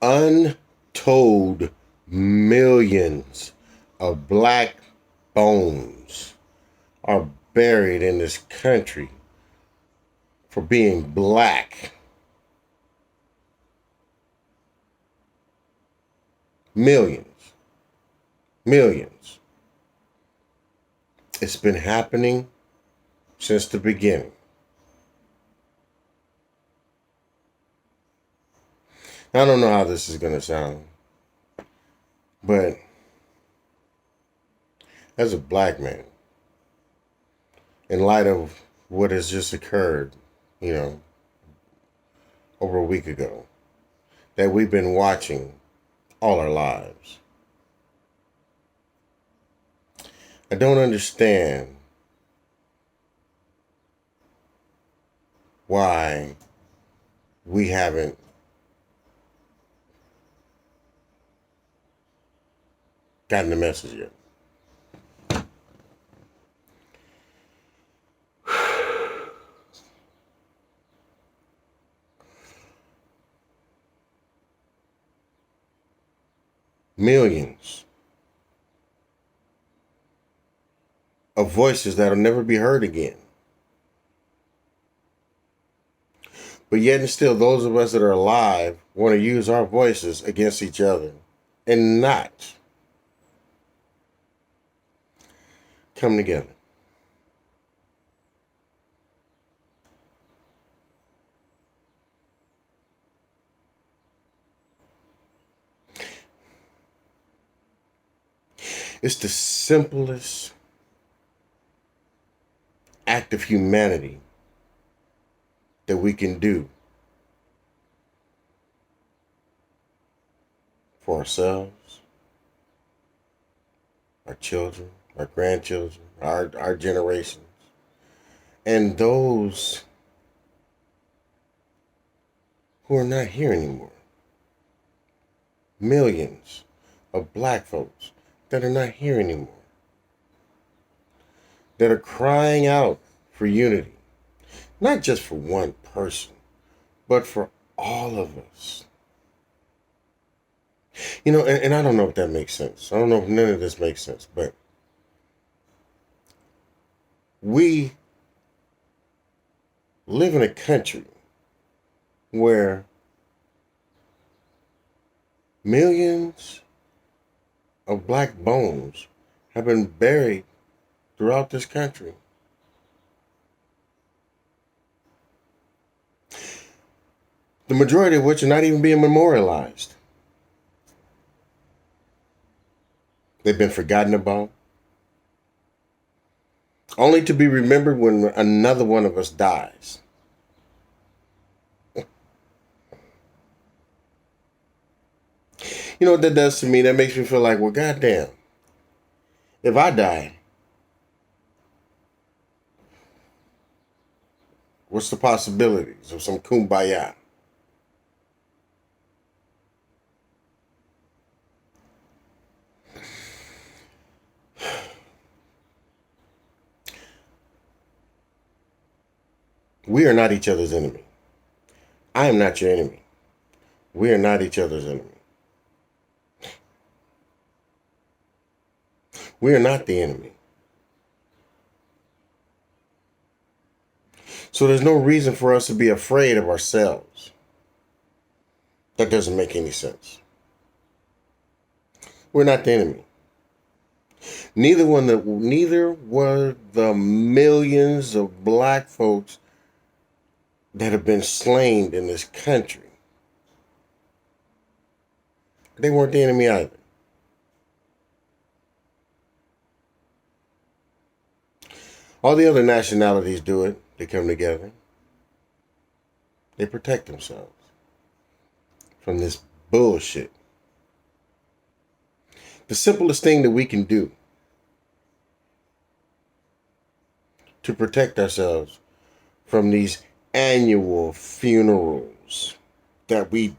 Untold millions of black bones are buried in this country for being black. Millions. Millions. It's been happening since the beginning. I don't know how this is going to sound, but as a black man, in light of what has just occurred, you know, over a week ago, that we've been watching all our lives, I don't understand why we haven't gotten the message yet. Millions of voices that'll never be heard again. But yet and still, those of us that are alive want to use our voices against each other and not come together. It's the simplest act of humanity that we can do for ourselves, our children, our grandchildren, our generations, and those who are not here anymore. Millions of black folks that are not here anymore, that are crying out for unity, not just for one person, but for all of us. You know, and I don't know if that makes sense. I don't know if none of this makes sense, but we live in a country where millions of black bones have been buried throughout this country. The majority of which are not even being memorialized. They've been forgotten about, only to be remembered when another one of us dies. You know what that does to me? That makes me feel like, well, goddamn, if I die, what's the possibilities of some kumbaya? We are not each other's enemy. I am not your enemy. We are not each other's enemy. We are not the enemy. So there's no reason for us to be afraid of ourselves. That doesn't make any sense. We're not the enemy. Neither were the millions of black folks that have been slain in this country. They weren't the enemy either. All the other nationalities do it. They come together. They protect themselves from this bullshit. The simplest thing that we can do to protect ourselves from these annual funerals that we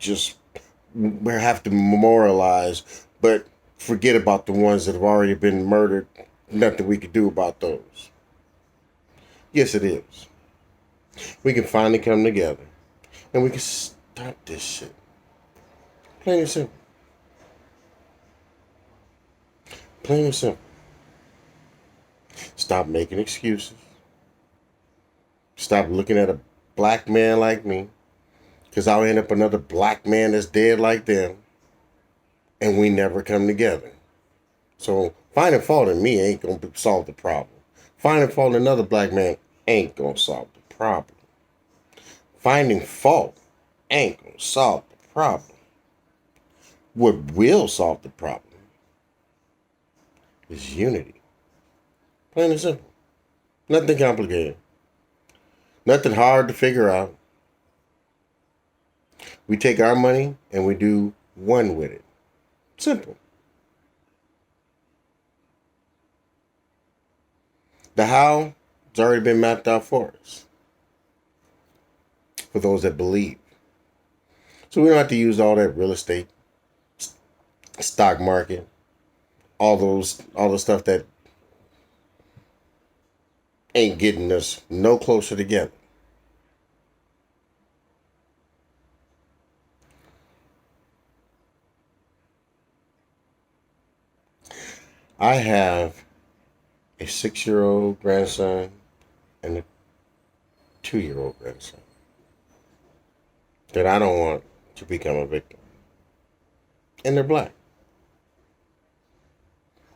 have to memorialize, but forget about the ones that have already been murdered. Nothing we can do about those. Yes, it is. We can finally come together And we can stop this shit. Plain and simple. Plain and simple. Stop making excuses. Stop looking at a black man like me, because I'll end up another black man that's dead like them, and we never come together. So finding fault in me ain't gonna solve the problem. Finding fault in another black man ain't gonna solve the problem. Finding fault ain't gonna solve the problem. What will solve the problem is unity. Plain and simple. Nothing complicated. Nothing hard to figure out. We take our money and we do one with it. Simple. The how has already been mapped out for us. For those that believe. So we don't have to use all that real estate, stock market, all the stuff that ain't getting us no closer together. I have a 6-year-old grandson and a 2-year-old grandson that I don't want to become a victim. And they're black.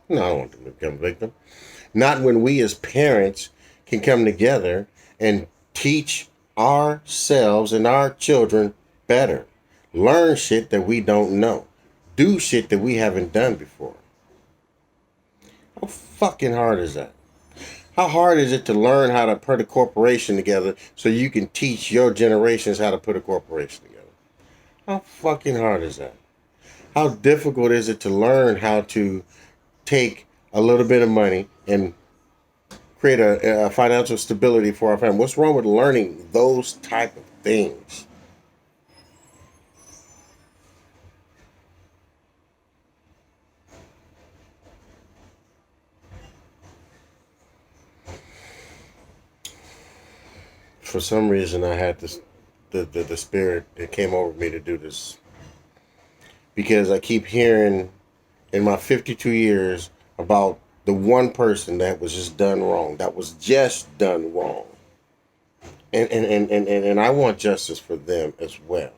No, I don't want them to become a victim. Not when we as parents can come together and teach ourselves and our children better. Learn shit that we don't know. Do shit that we haven't done before. How fucking hard is that? How hard is it to learn how to put a corporation together so you can teach your generations how to put a corporation together? How fucking hard is that? How difficult is it to learn how to take a little bit of money and create a financial stability for our family? What's wrong with learning those type of things? For some reason, I had this the spirit that came over me to do this because I keep hearing in my 52 years about the one person that was just done wrong, that was just done wrong. And I want justice for them as well.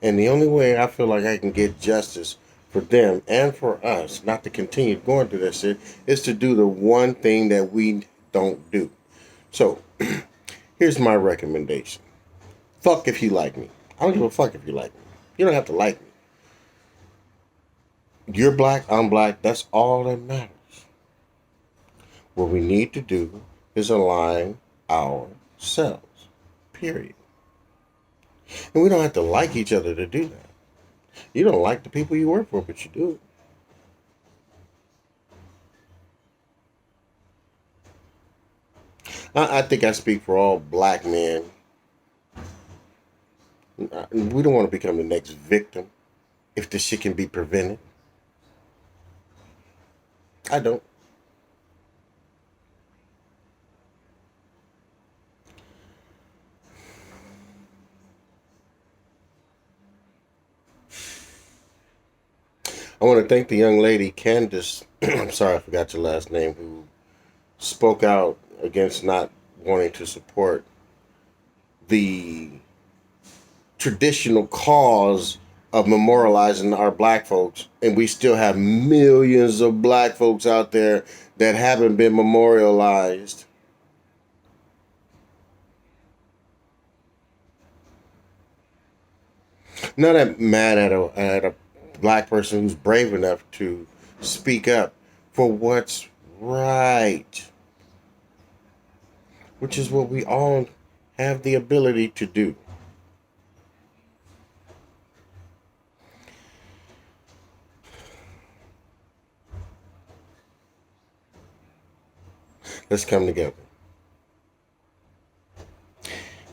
And the only way I feel like I can get justice for them and for us, not to continue going through that shit, is to do the one thing that we don't do. So, here's my recommendation. Fuck if you like me. I don't give a fuck if you like me. You don't have to like me. You're black, I'm black, that's all that matters. What we need to do is align ourselves. Period. And we don't have to like each other to do that. You don't like the people you work for, but you do. I think I speak for all black men. We don't want to become the next victim if this shit can be prevented. I don't. I want to thank the young lady, Candace. I'm sorry, I forgot your last name, who spoke out against not wanting to support the traditional cause of memorializing our black folks. And we still have millions of black folks out there that haven't been memorialized. Not that mad at a black person who's brave enough to speak up for what's right, which is what we all have the ability to do. Let's come together.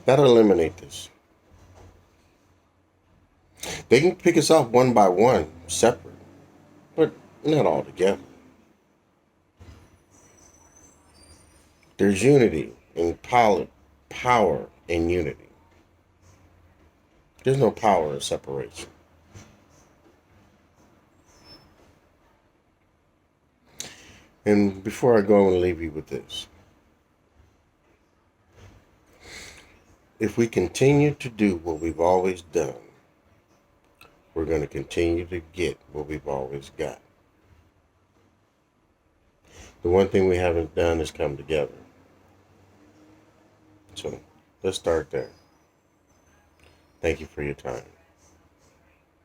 That'll eliminate this. They can pick us off one by one, separate, but not all together. There's unity in power and unity. There's no power in separation. And before I go, I want to leave you with this. If we continue to do what we've always done, we're going to continue to get what we've always got. The one thing we haven't done is come together. So let's start there. Thank you for your time.